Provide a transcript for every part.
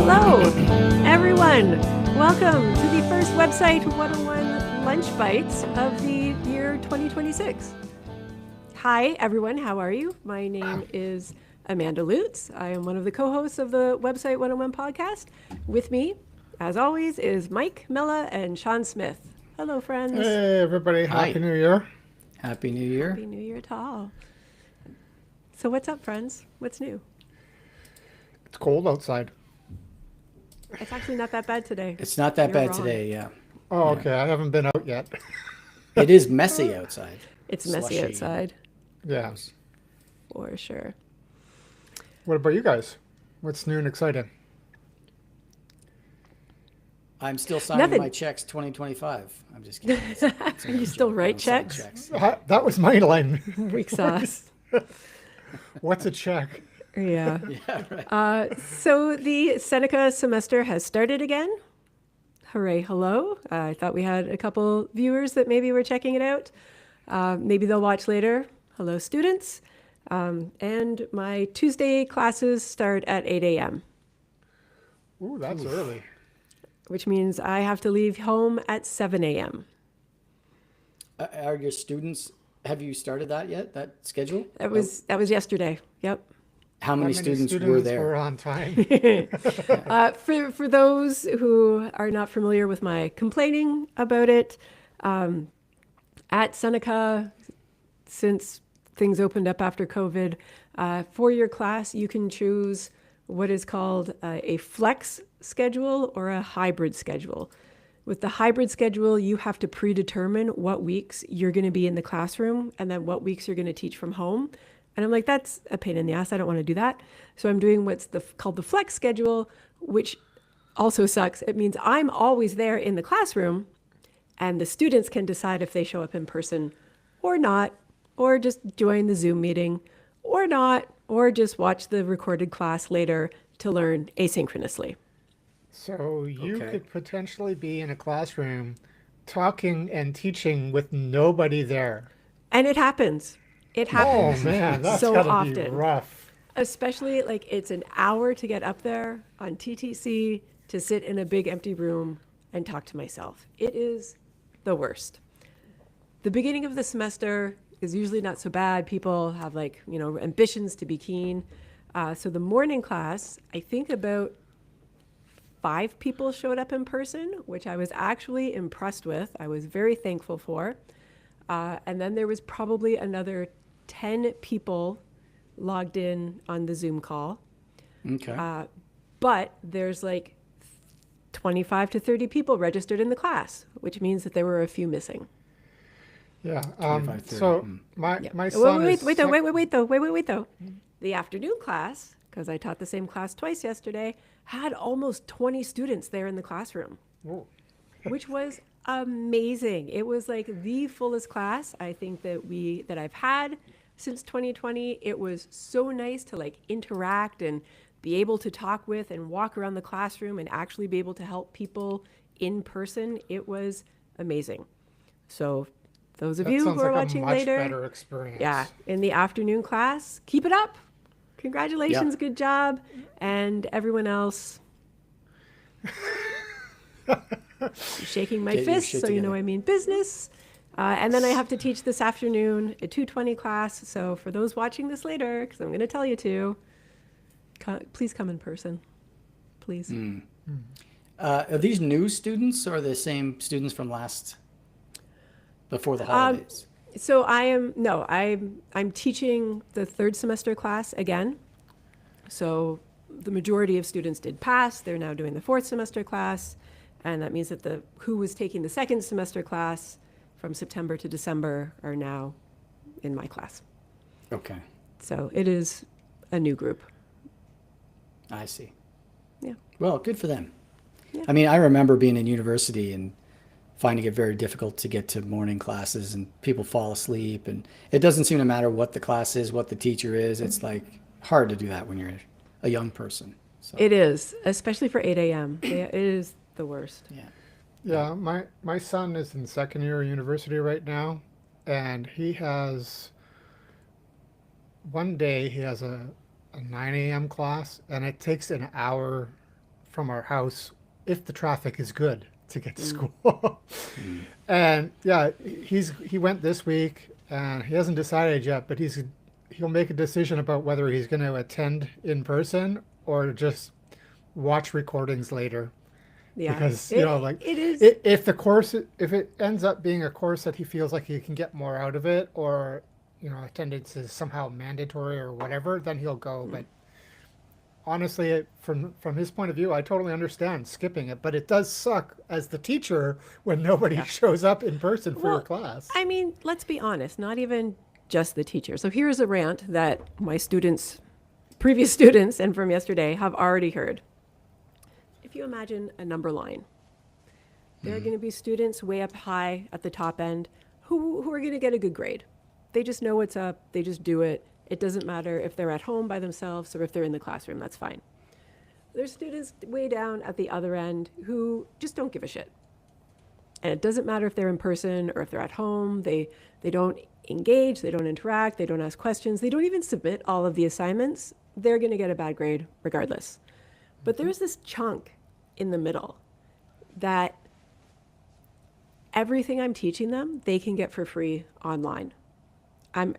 Hello, everyone. Welcome to the first Website 101 Lunch Bytes of the year 2026. Hi, everyone. How are you? My name is Amanda Lutz. I am one of the co-hosts of the Website 101 podcast. With me, as always, is Mike Mella and Sean Smith. Hello, friends. Hey, everybody. Hi. Happy New Year. Happy New Year. Happy New Year to all. So what's up, friends? What's new? It's cold outside. It's actually not that bad today. It's not that You're bad wrong. today, yeah. Oh, okay. I haven't been out yet. It is messy outside. It's messy Slushy. outside, Yeah. for sure. What about you guys? What's new and exciting? I'm still signing Nothing. my checks 2025. I'm just kidding. Are you still write I'm signing checks? That was my line. Weak sauce. What's a check? Yeah. Yeah, right. So the Seneca semester has started again. Hooray, hello. I thought we had a couple viewers that maybe were checking it out. Maybe they'll watch later. Hello, students. And my Tuesday classes start at 8 a.m., Ooh, that's early. which means I have to leave home at 7 a.m. Are your students, have you started that yet, that schedule? That was yesterday. Yep. How many students were there? were on time? For those who are not familiar with my complaining about it, at Seneca, since things opened up after COVID, for your class, you can choose what is called a flex schedule or a hybrid schedule. With the hybrid schedule, you have to predetermine what weeks you're going to be in the classroom and then what weeks you're going to teach from home. And I'm like, that's a pain in the ass. I don't want to do that. So I'm doing what's called the flex schedule, which also sucks. It means I'm always there in the classroom and the students can decide if they show up in person or not, or just join the Zoom meeting or not, or just watch the recorded class later to learn asynchronously. So you Okay. could potentially be in a classroom talking and teaching with nobody there. And it happens. It Oh, happens man. That's so got to be often. rough. Especially like it's an hour to get up there on TTC to sit in a big empty room and talk to myself. It is the worst. The beginning of the semester is usually not so bad. People have ambitions to be keen. So the morning class, I think about 5 people showed up in person, which I was actually impressed with. I was very thankful for. And then there was probably another 10 people logged in on the Zoom call. Okay. But there's like 25 to 30 people registered in the class, which means that there were a few missing. Yeah. 25, 30. So my Wait, son wait, is wait, though. Wait, though. The afternoon class, because I taught the same class twice yesterday, had almost 20 students there in the classroom, Whoa. which was amazing. It was like the fullest class I think that I've had since 2020. It was so nice to like interact and be able to talk with and walk around the classroom and actually be able to help people in person. It was amazing. So those of That you sounds who are like watching a much later, better experience. yeah, in the afternoon class, keep it up. Congratulations, Yeah. good job. And everyone else, I'm shaking my Get your fist shit so you know together. I mean business. And then I have to teach this afternoon a 2:20 class. So for those watching this later, because I'm going to tell you to, please come in person, please. Are these new students or the same students from before the holidays? So I'm teaching the third semester class again. So the majority of students did pass. They're now doing the fourth semester class. And that means that who was taking the second semester class from September to December are now in my class. Okay. So it is a new group. I see. Yeah. Well, good for them. Yeah. I mean, I remember being in university and finding it very difficult to get to morning classes and people fall asleep. And it doesn't seem to matter what the class is, what the teacher is. It's like hard to do that when you're a young person. So, It is, especially for 8 a.m. It is the worst. yeah. Yeah, my son is in second year of university right now, and he has one day he has a 9 a.m. class, and it takes an hour from our house if the traffic is good to get to school. And yeah, he went this week and he hasn't decided yet, but he'll make a decision about whether he's going to attend in person or just watch recordings later. Yeah, Because like it is. if it ends up being a course that he feels like he can get more out of it, or attendance is somehow mandatory or whatever, then he'll go. But honestly, from his point of view, I totally understand skipping it, but it does suck as the teacher when nobody shows up in person for your class. I mean, let's be honest, not even just the teacher. So here's a rant that my students, previous students, and from yesterday have already heard. If you imagine a number line, there are going to be students way up high at the top end who are going to get a good grade. They just know what's up. They just do it. It doesn't matter if they're at home by themselves or if they're in the classroom. That's fine. There's students way down at the other end who just don't give a shit. And it doesn't matter if they're in person or if they're at home. They don't engage. They don't interact. They don't ask questions. They don't even submit all of the assignments. They're going to get a bad grade regardless. But there's this chunk in the middle that everything I'm teaching them, they can get for free online.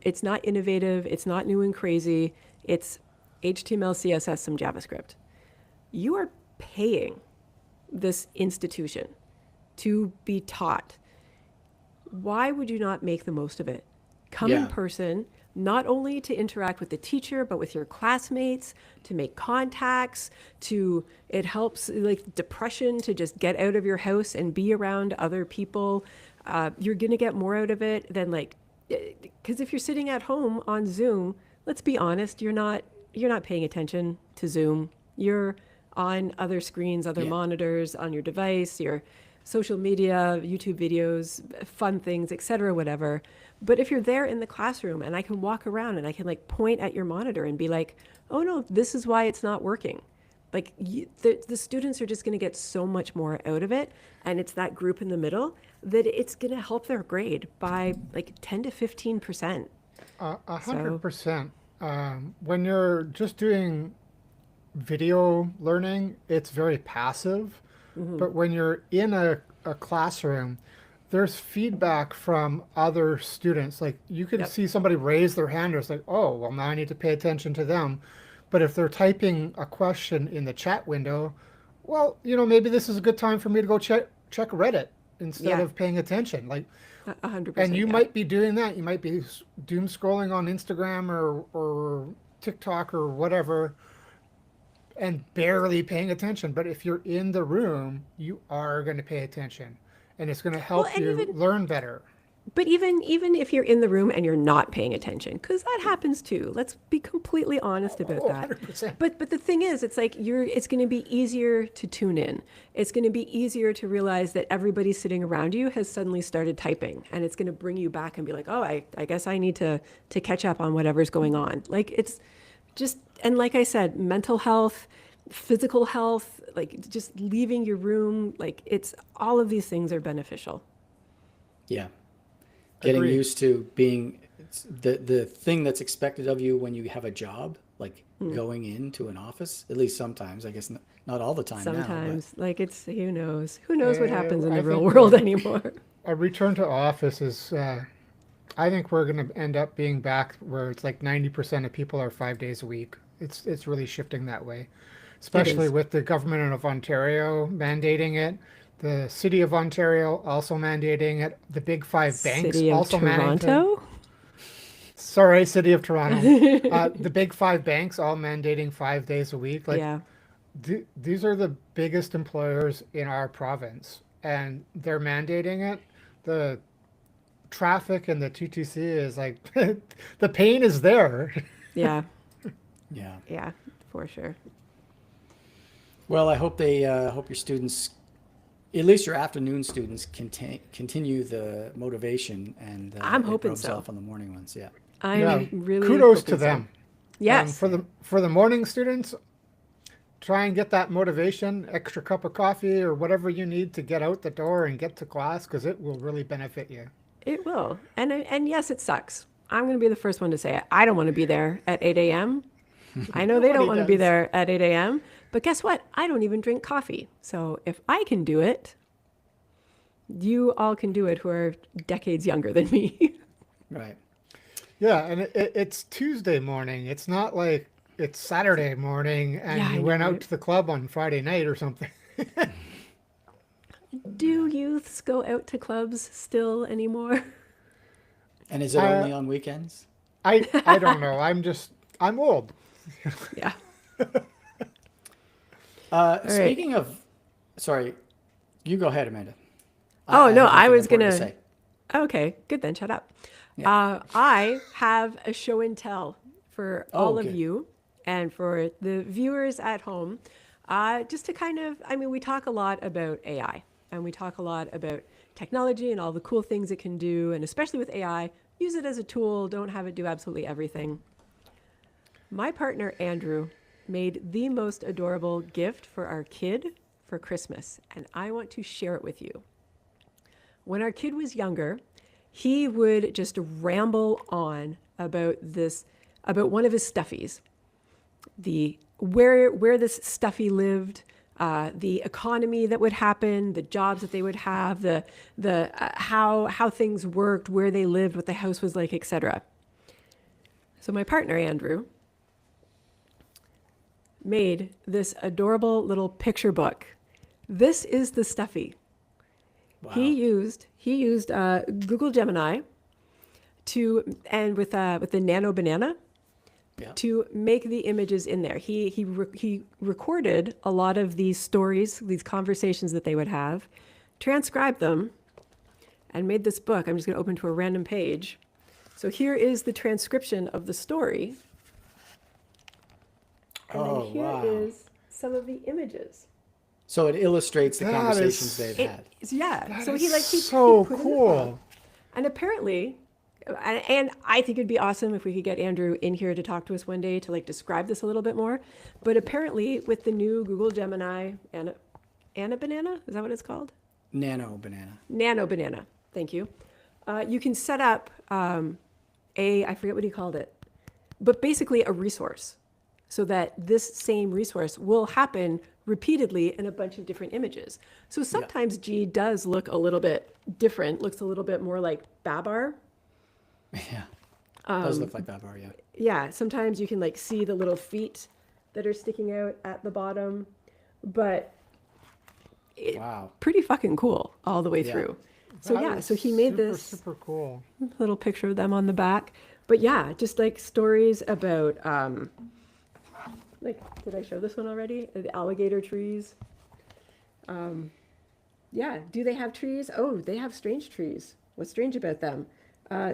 It's not innovative. It's not new and crazy. It's HTML, CSS, some JavaScript. You are paying this institution to be taught. Why would you not make the most of it? Come in person, not only to interact with the teacher, but with your classmates, to make contacts, it helps like depression to just get out of your house and be around other people. You're going to get more out of it than because if you're sitting at home on Zoom, let's be honest, you're not paying attention to Zoom. You're on other screens, other monitors, on your device, your social media, YouTube videos, fun things, etc., whatever. But if you're there in the classroom and I can walk around and I can point at your monitor and be like, oh no, this is why it's not working. The students are just going to get so much more out of it. And it's that group in the middle that it's going to help their grade by 10 to 15%. 100%. When you're just doing video learning, it's very passive. But when you're in a classroom, there's feedback from other students. Like you can see somebody raise their hand, or it's like, oh, well, now I need to pay attention to them. But if they're typing a question in the chat window, well, maybe this is a good time for me to go check Reddit instead of paying attention. 100%. And you might be doing that. You might be doom scrolling on Instagram or TikTok or whatever, and barely paying attention. But if you're in the room, you are going to pay attention, and it's going to help you learn better. But even if you're in the room and you're not paying attention, because that happens too. Let's be completely honest about that. 100%. But the thing is, it's it's going to be easier to tune in. It's going to be easier to realize that everybody sitting around you has suddenly started typing, and it's going to bring you back and be like, oh, I guess I need to catch up on whatever's going on. It's just, and like I said, mental health, physical health, just leaving your room, it's all of these things are beneficial. Yeah. Getting Agreed. used to being the thing that's expected of you when you have a job, going into an office, at least sometimes, I guess not all the time Sometimes, it's, who knows what happens in I the real think, world anymore. A return to office is, I think we're going to end up being back where it's 90% of people are 5 days a week. It's really shifting that way, especially with the government of Ontario mandating it. The City of Ontario also mandating it. The big five banks City of also Toronto? mandating. Sorry, City of Toronto. The big five banks all mandating 5 days a week. These are the biggest employers in our province, and they're mandating it. The traffic and the TTC is the pain is there. Yeah. Yeah. Yeah, for sure. Well, I hope hope your students, at least your afternoon students, continue the motivation, and I'm it hoping rubs so. off on the morning ones. Yeah. I'm really kudos hoping to them. So. Yes. For the morning students, try and get that motivation, extra cup of coffee or whatever you need to get out the door and get to class, because it will really benefit you. It will. And yes, it sucks. I'm going to be the first one to say it. I don't want to be there at 8 a.m. I know they don't want to be there at 8 a.m., But guess what? I don't even drink coffee. So if I can do it, you all can do it who are decades younger than me. Right. Yeah, and it's Tuesday morning. It's not like it's Saturday morning and Yeah, I you went know, out right? to the club on Friday night or something. Do youths go out to clubs still anymore? And is it Uh, only on weekends? I don't know. I'm old. Yeah. All right. Speaking of, sorry, you go ahead, Amanda. Oh, I no, have I nothing was important to gonna. say. Okay, good then. Shut up. Yeah. I have a show and tell for Oh, all of good. you and for the viewers at home. Just to kind of, I mean, we talk a lot about AI and we talk a lot about technology and all the cool things it can do. And especially with AI, use it as a tool, don't have it do absolutely everything. My partner, Andrew, made the most adorable gift for our kid for Christmas, and I want to share it with you. When our kid was younger, he would just ramble on about one of his stuffies, the where this stuffy lived, the economy that would happen, the jobs that they would have, the how things worked, where they lived, what the house was like, etc. So my partner Andrew made this adorable little picture book. This is the stuffy. Wow. He used Google Gemini and with the Nano Banana Yeah. to make the images in there. He recorded a lot of these stories, these conversations that they would have, transcribed them, and made this book. I'm just going to open to a random page. So here is the transcription of the story. And Oh, then here wow. is some of the images. So it illustrates the That conversations is- they've had. Yeah. So That he is so put in the cool. book. And apparently, and I think it'd be awesome if we could get Andrew in here to talk to us one day to like describe this a little bit more. But apparently, with the new Google Gemini Anna Banana, is that what it's called? Nano banana. Nano Banana. Thank you. You can set up I forget what he called it, but basically a resource, so that this same resource will happen repeatedly in a bunch of different images. So sometimes G does look a little bit different, looks a little bit more like Babar. Yeah. Does look like that bar, yeah. Yeah, sometimes you can like see the little feet that are sticking out at the bottom, but Wow. pretty fucking cool all the way Yeah. through. So That yeah, is so he made super, this super cool. little picture of them on the back. But yeah, just like stories about like, did I show this one already? The alligator trees. Yeah, do they have trees? Oh, they have strange trees. What's strange about them?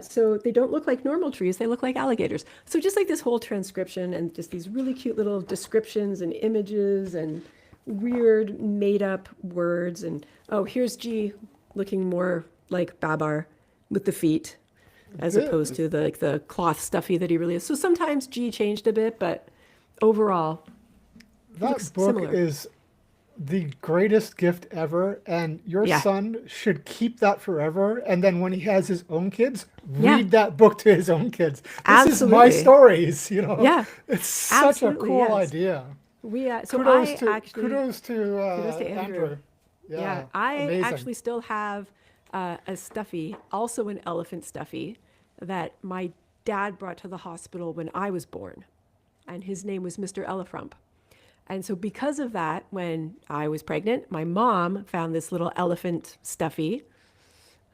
So they don't look like normal trees, they look like alligators. So just like this whole transcription and just these really cute little descriptions and images and weird made up words. And oh, here's G looking more like Babar with the feet as Good. opposed to the cloth stuffy that he really is. So sometimes G changed a bit, but overall, That looks book similar. is the greatest gift ever, and your Yeah. son should keep that forever. And then when he has his own kids, Yeah. read that book to his own kids. This is my Absolutely. stories, you know. Yeah. It's such Absolutely, a cool yes. idea. So Kudos I to actually kudos to Andrew. Yeah, I amazing. actually still have a stuffy, also an elephant stuffy, that my dad brought to the hospital when I was born, and his name was Mr. Elefrump. And so because of that, when I was pregnant, my mom found this little elephant stuffy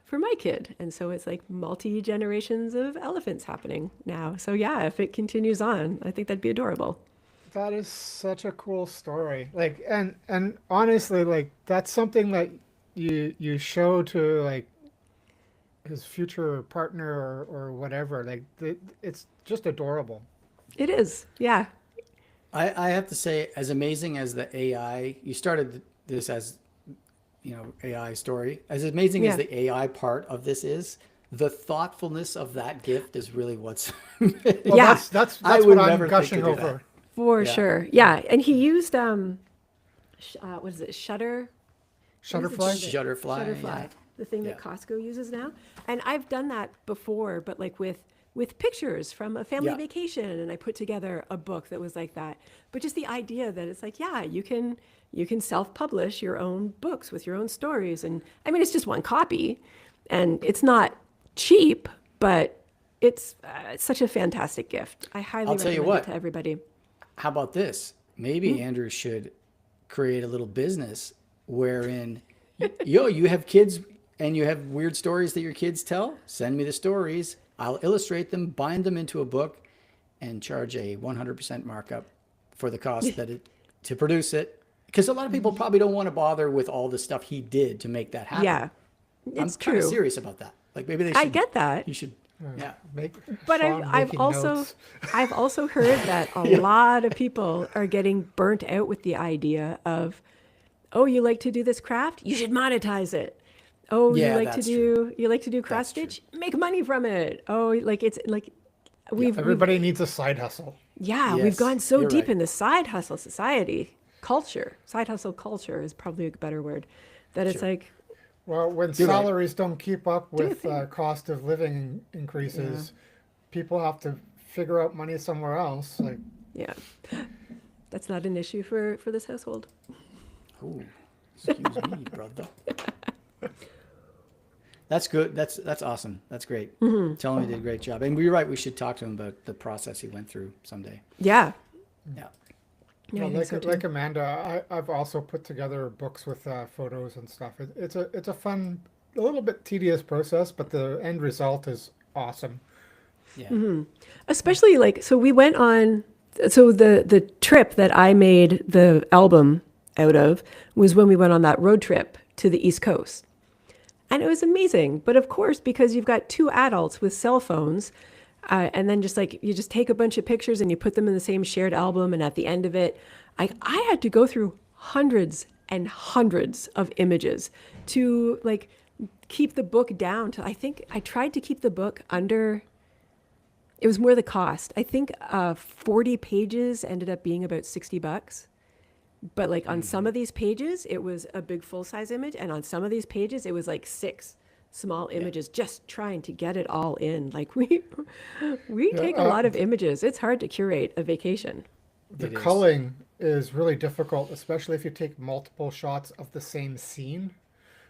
for my kid. And so it's like multi-generations of elephants happening now. So yeah, if it continues on, I think that'd be adorable. That is such a cool story. Like, and honestly, like that's something that you show to like his future partner or whatever. Like, it's just adorable. It is, yeah. I have to say, as amazing as the AI, you started this as, AI story. As amazing as Yeah. the AI part of this is, the thoughtfulness of that gift is really what's. Well, Yeah. that's I what would I'm never think to gushing do that. over. For Yeah. sure. Yeah. And he used what is it? Shutterfly? Shutterfly. Shutterfly. Shutterfly. Yeah. The thing that Yeah. Costco uses now. And I've done that before, but like with with pictures from a family Yeah. vacation, and I put together a book that was like that. But just the idea that it's like, yeah, you can self-publish your own books with your own stories, and I mean, it's just one copy, and it's not cheap, but it's such a fantastic gift. I highly I'll tell you recommend it what. to everybody. How about this? Maybe Andrew should create a little business wherein, you have kids and you have weird stories that your kids tell. Send me the stories. I'll illustrate them, bind them into a book, and charge a 100% markup for the cost to produce it. Because a lot of people probably don't want to bother with all the stuff he did to make that happen. Yeah, I'm it's kind of true. serious about that. Like maybe they should. I get that. You should. Yeah. But Sean I've making also notes. I've also heard that a lot of people are getting burnt out with the idea of, oh, you like to do this craft? You should monetize it. Oh, Yeah, you like to do cross stitch? Make money from it. Oh, like it's like we've Everybody needs a side hustle. we've Yes, gone so you're deep right. in the side hustle society culture. Side hustle culture is probably a better word. That it's Sure. like, Well, when You're right. salaries don't keep up your with thing. cost of living increases, people have to figure out money somewhere else. Like, yeah, that's not an issue for this household. Oh, excuse me, brother. That's good. That's awesome. That's great. Tell him he did a great job. And you're right. We should talk to him about the process he went through someday. Yeah, Yeah. yeah, I well, think so too. like Amanda, I've also put together books with photos and stuff. It's a fun, a little bit tedious process, but the end result is awesome. Yeah. Especially like, so we went on, so the trip that I made the album out of was when we went on that road trip to the East Coast. And it was amazing. But of course, because you've got two adults with cell phones, and then just like you just take a bunch of pictures and you put them in the same shared album, and at the end of it, I had to go through hundreds and hundreds of images to like keep the book down to, I think I tried to keep the book under, it was more the cost. I think 40 pages ended up being about $60. But like on some of these pages, it was a big full size image. And on some of these pages, it was like 6 small images, just trying to get it all in. Like we take a lot of images. It's hard to curate a vacation. The It is. culling is really difficult, especially if you take multiple shots of the same scene.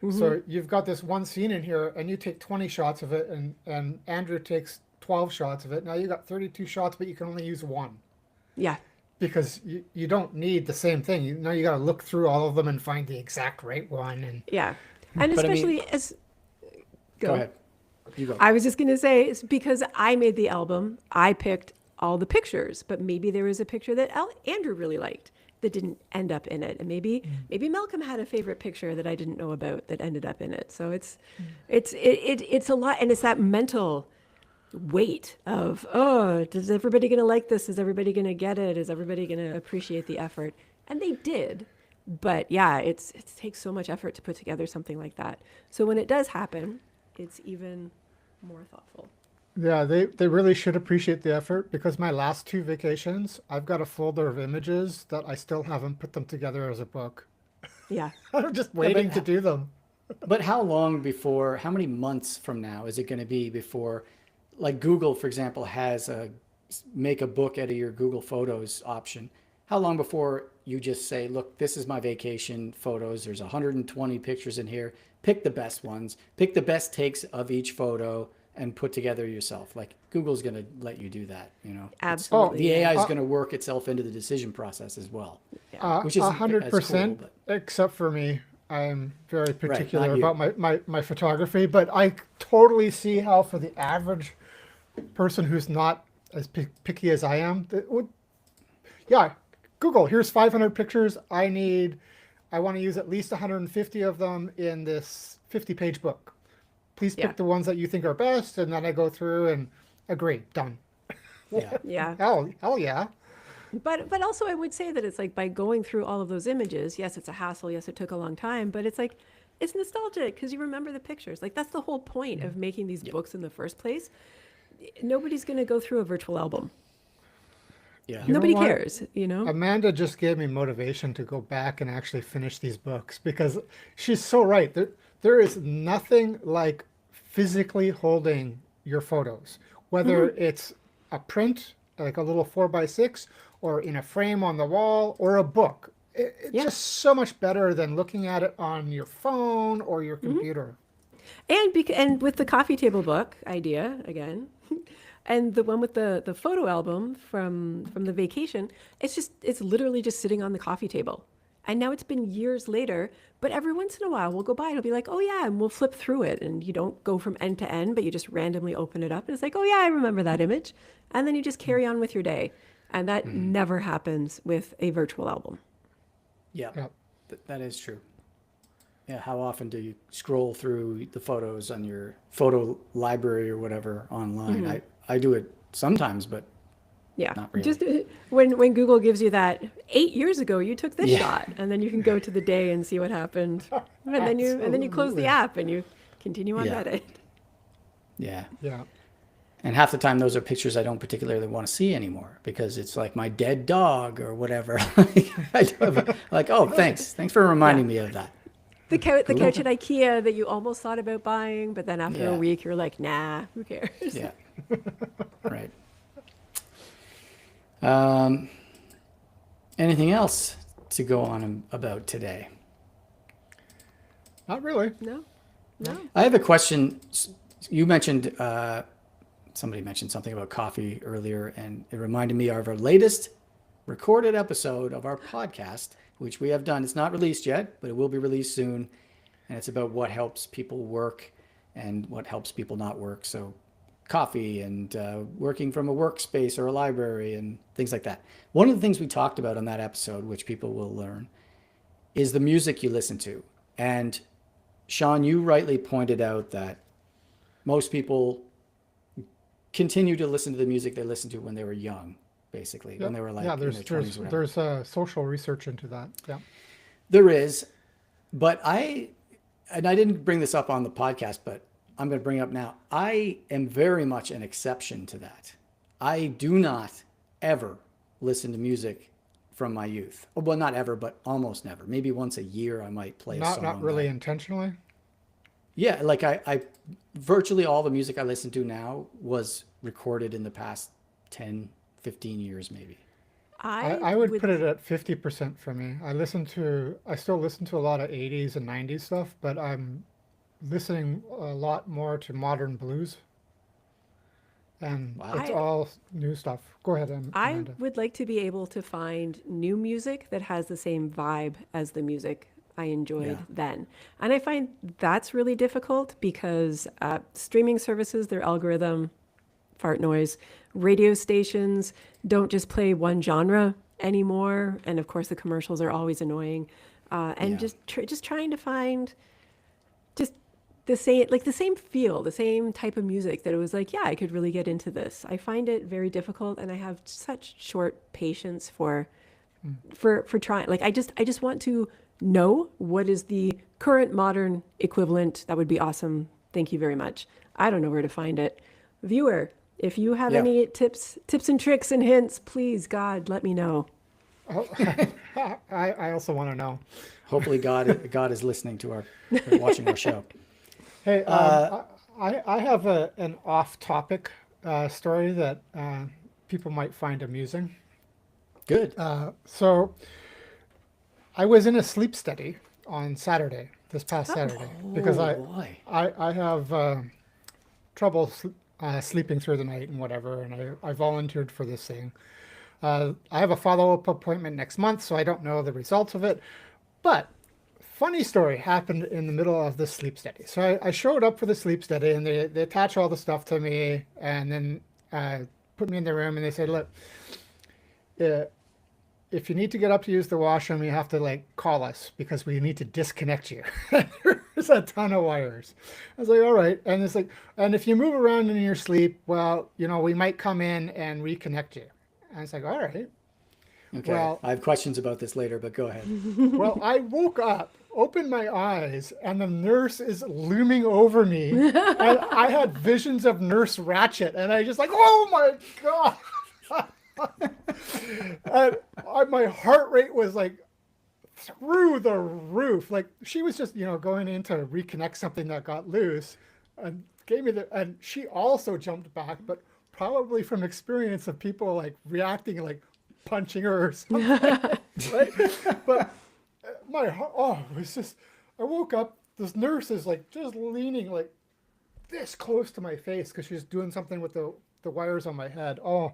So you've got this one scene in here, and you take 20 shots of it, and Andrew takes 12 shots of it. Now you got 32 shots, but you can only use one. Yeah. Because you don't need the same thing. You know, you got to look through all of them and find the exact right one. And Yeah. And But I mean- especially as, Go ahead. You go. I was just going to say, it's because I made the album, I picked all the pictures, but maybe there was a picture that Andrew really liked that didn't end up in it. And maybe Malcolm had a favorite picture that I didn't know about that ended up in it. So it's a lot. And it's that mental weight of, oh, is everybody going to like this? Is everybody going to get it? Is everybody going to appreciate the effort? And they did. But yeah, it takes so much effort to put together something like that. So when it does happen, it's even more thoughtful. yeah, they really should appreciate the effort, because my last 2 vacations, I've got a folder of images that I still haven't put them together as a book. Yeah. I'm just waiting to do them. But how many months from now is it going to be before, like Google, for example, has a make a book out of your Google Photos option? How long before you just say, look, this is my vacation photos. There's 120 pictures in here. Pick the best ones. Pick the best takes of each photo and put together yourself. Like Google's going to let you do that, you know. Absolutely. The AI is going to work itself into the decision process as well. Which is 100%, cool, except for me. I'm very particular not you. about my photography, but I totally see how for the average person who's not as picky as I am, yeah, Google, here's 500 pictures. I want to use at least 150 of them in this 50-page book. Please pick the ones that you think are best, and then I go through and agree, done. Yeah. Yeah. Hell yeah. But also I would say that it's like by going through all of those images, yes, it's a hassle. Yes, it took a long time, but it's like, it's nostalgic because you remember the pictures. Like that's the whole point of making these books in the first place. Nobody's going to go through a virtual album. Yeah. know Nobody what? cares, you know? Amanda just gave me motivation to go back and actually finish these books, because she's so right. There is nothing like physically holding your photos whether it's a print, like a little 4x6, or in a frame on the wall, or a book. It's just so much better than looking at it on your phone or your computer. And with the coffee table book idea again, and the one with the photo album from the vacation, it's literally just sitting on the coffee table. And now it's been years later, but every once in a while we'll go by and it'll be like, oh yeah, and we'll flip through it. And you don't go from end to end, but you just randomly open it up. And it's like, oh yeah, I remember that image. And then you just carry on with your day. And that never happens with a virtual album. Yeah, that is true. Yeah, how often do you scroll through the photos on your photo library or whatever online? I do it sometimes, but yeah, not really. Just when Google gives you that 8 years ago you took this shot, and then you can go to the day and see what happened, and then you close the app and you continue on Reddit. Yeah. Yeah. And half the time those are pictures I don't particularly want to see anymore because it's like my dead dog or whatever. Like, oh, thanks for reminding me of that. The couch at IKEA that you almost thought about buying, but then after a week you're like, nah, who cares? Yeah. Right. Anything else to go on about today? Not really. No. I have a question. You mentioned, somebody mentioned something about coffee earlier, and it reminded me of our latest recorded episode of our podcast, which we have done. It's not released yet, but it will be released soon. And it's about what helps people work and what helps people not work. So coffee and working from a workspace or a library and things like that. One of the things we talked about on that episode, which people will learn, is the music you listen to. And Sean, you rightly pointed out that most people continue to listen to the music they listened to when they were young, basically, when they were like in their 20s or whatever. There's social research into that. Yeah, there is, but I didn't bring this up on the podcast, but I'm going to bring it up now. I am very much an exception to that. I do not ever listen to music from my youth. Well, not ever, but almost never. Maybe once a year I might play a song. Not really intentionally? Yeah, like I virtually all the music I listen to now was recorded in the past 10, 15 years maybe. I would put it at 50% for me. I still listen to a lot of 80s and 90s stuff, but I'm listening a lot more to modern blues. And it's all new stuff. Go ahead, Amanda. I would like to be able to find new music that has the same vibe as the music I enjoyed then. And I find that's really difficult because streaming services, their algorithm, fart noise, radio stations don't just play one genre anymore. And of course, the commercials are always annoying. Just trying to find just the same feel, the same type of music that it was like, yeah, I could really get into this. I find it very difficult, and I have such short patience for trying. Like I just want to know what is the current modern equivalent. That would be awesome. Thank you very much. I don't know where to find it. Viewer, if you have any tips and tricks and hints, please, God, let me know. Oh, I also want to know. Hopefully God is listening to or watching our show. Hey, I have an off-topic story that people might find amusing. Good. So I was in a sleep study on this past Saturday, because I have trouble sleeping through the night and whatever, and I volunteered for this thing. I have a follow-up appointment next month, so I don't know the results of it. But funny story happened in the middle of the sleep study. So I showed up for the sleep study, and they attach all the stuff to me, and then put me in the room, and they said, look, if you need to get up to use the washroom, you have to call us because we need to disconnect you. There's a ton of wires. I was like, all right. And it's like, and if you move around in your sleep, well, we might come in and reconnect you. And it's like, all right. Okay. Well, I have questions about this later, but go ahead. Well, I woke up, opened my eyes, and the nurse is looming over me. And I had visions of Nurse Ratched, and I just oh my God. And my heart rate was through the roof. She was just, going in to reconnect something that got loose, and gave me and she also jumped back, but probably from experience of people like reacting, like punching her or something, right? But it was just, I woke up, this nurse is like just leaning like this close to my face because she's doing something with the wires on my head. Oh,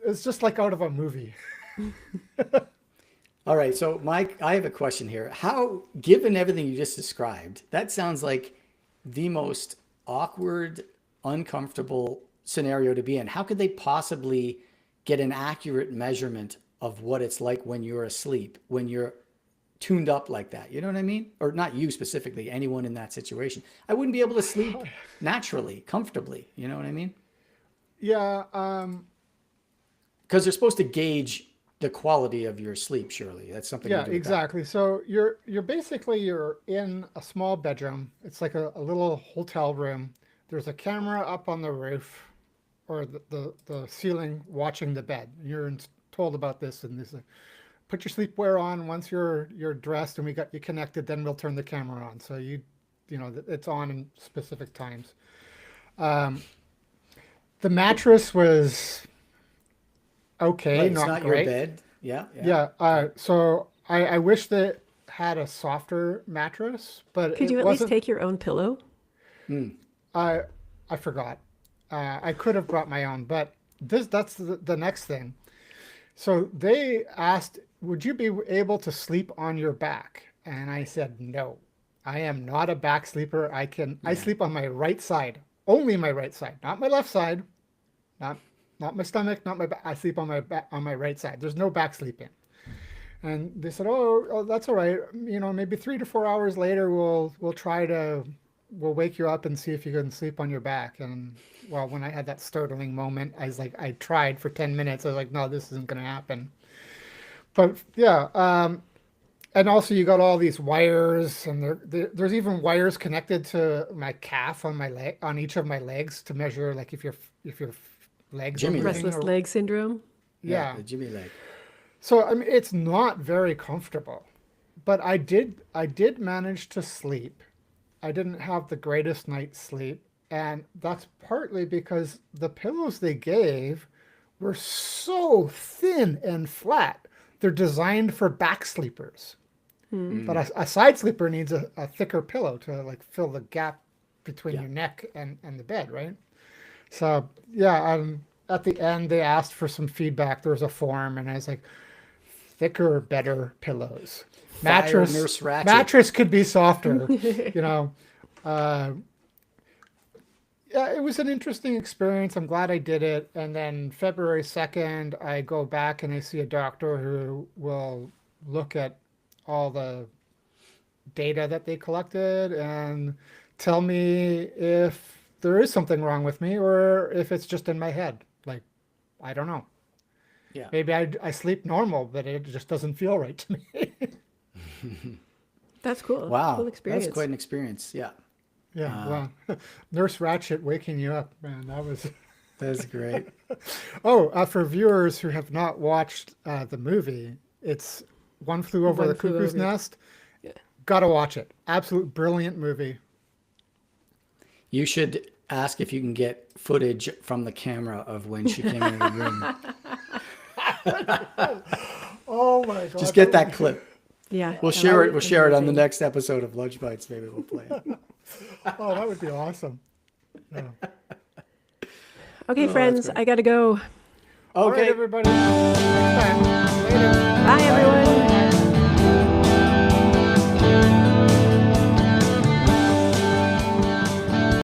it's just like out of a movie. All right, so Mike, I have a question here. How, given everything you just described, that sounds like the most awkward, uncomfortable scenario to be in. How could they possibly get an accurate measurement of what it's like when you're asleep, when you're tuned up like that? You know what I mean? Or not you specifically, anyone in that situation. I wouldn't be able to sleep naturally, comfortably. You know what I mean? Yeah. Because they're supposed to gauge the quality of your sleep, surely. That's something Yeah, to do with exactly. So you're basically you're in a small bedroom. It's like a little hotel room. There's a camera up on the roof or the ceiling watching the bed. You're told about this and this. Put your sleepwear on once you're dressed and we got you connected. Then we'll turn the camera on. So you know it's on in specific times. The mattress was okay, Right, it's not not great. your bed. Yeah. Yeah. So I wish that had a softer mattress, but Could it you at least wasn't. take your own pillow? I forgot. I could have brought my own, but that's the next thing. So they asked, "Would you be able to sleep on your back?" And I said, "No, I am not a back sleeper. I sleep on my right side, only my right side, not my left side, not my stomach, not my back. I sleep on my back, on my right side. There's no back sleeping." And they said, "Oh, that's all right. You know, maybe 3 to 4 hours later, we'll wake you up and see if you can sleep on your back." And well, when I had that startling moment, I was like, I tried for 10 minutes. I was like, no, this isn't going to happen. But yeah, and also you got all these wires, and there's even wires connected to my calf on my leg, on each of my legs to measure like if your legs are Jimmy leg. moving Restless leg syndrome. yeah. The Jimmy leg. So I mean, it's not very comfortable, but I did manage to sleep. I didn't have the greatest night's sleep, and that's partly because the pillows they gave were so thin and flat. They're designed for back sleepers, but a side sleeper needs a thicker pillow to like fill the gap between your neck and the bed, right? So yeah, at the end they asked for some feedback. There was a form, and I was like, thicker, better pillows. Fire Nurse Ratched. Mattress could be softer, you know. Yeah, it was an interesting experience. I'm glad I did it. And then February 2nd, I go back and I see a doctor who will look at all the data that they collected and tell me if there is something wrong with me or if it's just in my head. Like, I don't know. Yeah. Maybe I sleep normal, but it just doesn't feel right to me. That's cool. Wow. Cool experience. That's quite an experience. Yeah. Yeah, well, Nurse Ratched waking you up, man, that was... That's great. Oh, for viewers who have not watched the movie, it's One Flew Over the Cuckoo's Nest. Yeah. Gotta watch it. Absolute brilliant movie. You should ask if you can get footage from the camera of when she came in the room. Oh my God. Just get that clip. Yeah. We'll share it. We'll share it on the next episode of Lunch Bites. Maybe we'll play it. Oh, that would be awesome. Yeah. Okay, friends, I gotta go. Okay. All right, everybody. Next time. Later. Bye, everyone.